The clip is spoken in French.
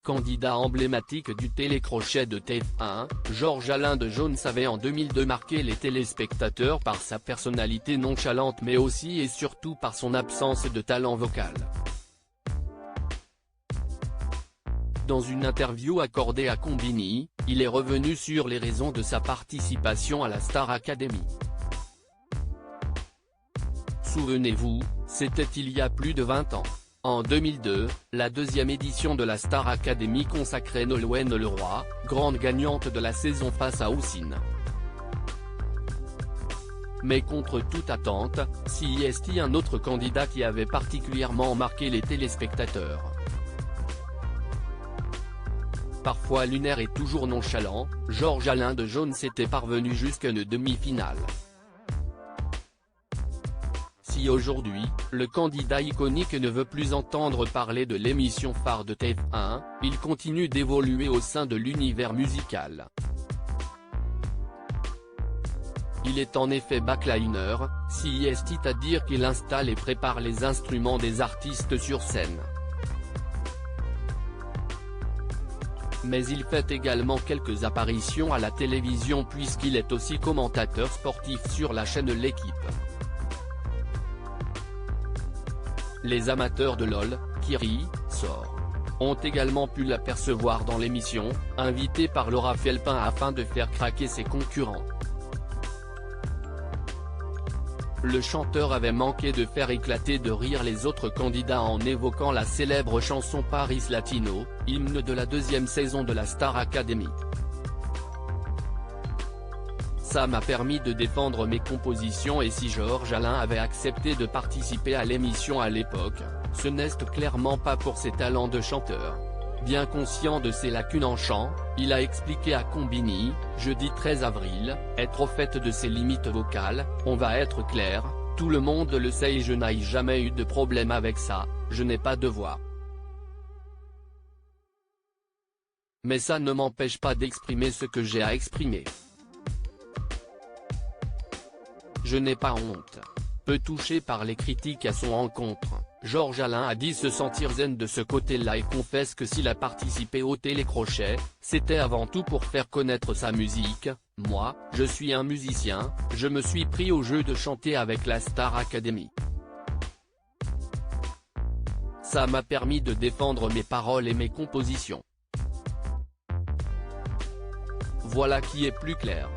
Candidat emblématique du télécrochet de TF1, Georges Alain de Jones avait en 2002 marqué les téléspectateurs par sa personnalité nonchalante mais aussi et surtout par son absence de talent vocal. Dans une interview accordée à Combini, il est revenu sur les raisons de sa participation à la Star Academy. Souvenez-vous, c'était il y a plus de 20 ans. En 2002, la deuxième édition de la Star Academy consacrait Nolwenn Leroy, grande gagnante de la saison face à Houssine. Mais contre toute attente, CIST un autre candidat qui avait particulièrement marqué les téléspectateurs. Parfois lunaire et toujours nonchalant, Georges Alain de Jones était parvenu jusqu'à une demi-finale. Si aujourd'hui, le candidat iconique ne veut plus entendre parler de l'émission phare de TF1, il continue d'évoluer au sein de l'univers musical. Il est en effet backliner, c'est-à-dire qu'il installe et prépare les instruments des artistes sur scène. Mais il fait également quelques apparitions à la télévision puisqu'il est aussi commentateur sportif sur la chaîne L'Équipe. Les amateurs de LOL, qui sort, ont également pu l'apercevoir dans l'émission, invité par Laura Felpin afin de faire craquer ses concurrents. Le chanteur avait manqué de faire éclater de rire les autres candidats en évoquant la célèbre chanson Paris Latino, hymne de la deuxième saison de la Star Academy. Ça m'a permis de défendre mes compositions et si Georges Alain avait accepté de participer à l'émission à l'époque, ce n'est clairement pas pour ses talents de chanteur. Bien conscient de ses lacunes en chant, il a expliqué à Combini, jeudi 13 avril, être au fait de ses limites vocales, on va être clair, tout le monde le sait et je n'ai jamais eu de problème avec ça, je n'ai pas de voix. Mais ça ne m'empêche pas d'exprimer ce que j'ai à exprimer. Je n'ai pas honte. Peu touché par les critiques à son encontre, Georges Alain a dit se sentir zen de ce côté-là et confesse que s'il a participé au télécrochet, c'était avant tout pour faire connaître sa musique. Moi, je suis un musicien, je me suis pris au jeu de chanter avec la Star Academy. Ça m'a permis de défendre mes paroles et mes compositions. Voilà qui est plus clair.